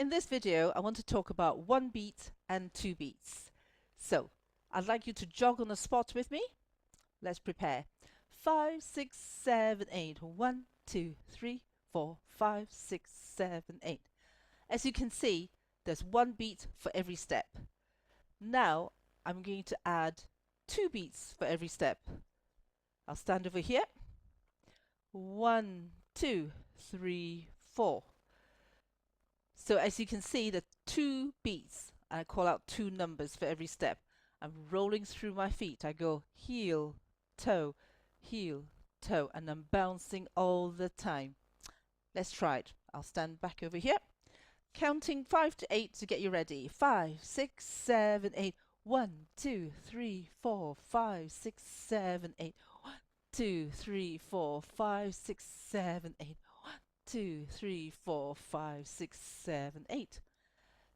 In this video, I want to talk about 1 beat and 2 beats. So, I'd like you to jog on the spot with me. Let's prepare. 5, 6, 7, 8. 1, 2, 3, 4, 5, 6, 7, 8. As you can see, there's 1 beat for every step. Now, I'm going to add 2 beats for every step. I'll stand over here. 1, 2, 3, 4. So as you can see, the 2 beats, I call out 2 numbers for every step. I'm rolling through my feet. I go heel, toe, and I'm bouncing all the time. Let's try it. I'll stand back over here, counting 5 to 8 to get you ready. 5, 6, 7, 8. 1, 2, 3, 4, 5, 6, 7, 8. 1, 2, 3, 4, 5, 6, 7, 8. 1, 2, 3, 4, 5, 6, 7, 8.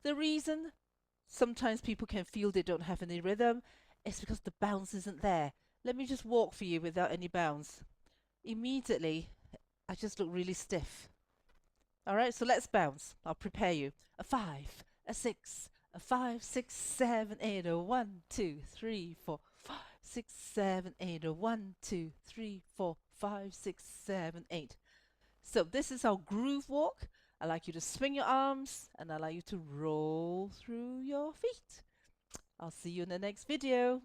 The reason sometimes people can feel they don't have any rhythm is because the bounce isn't there. Let me just walk for you without any bounce. Immediately, I just look really stiff. Alright, so let's bounce. I'll prepare you. A 5, a 6, a 5, 6, 7, 8. A 1, 2, 3, 4, 5, 6, 7, 8. A 1, 2, 3, 4, 5, 6, 7, 8. So this is our groove walk. I like you to swing your arms and I like you to roll through your feet. I'll see you in the next video.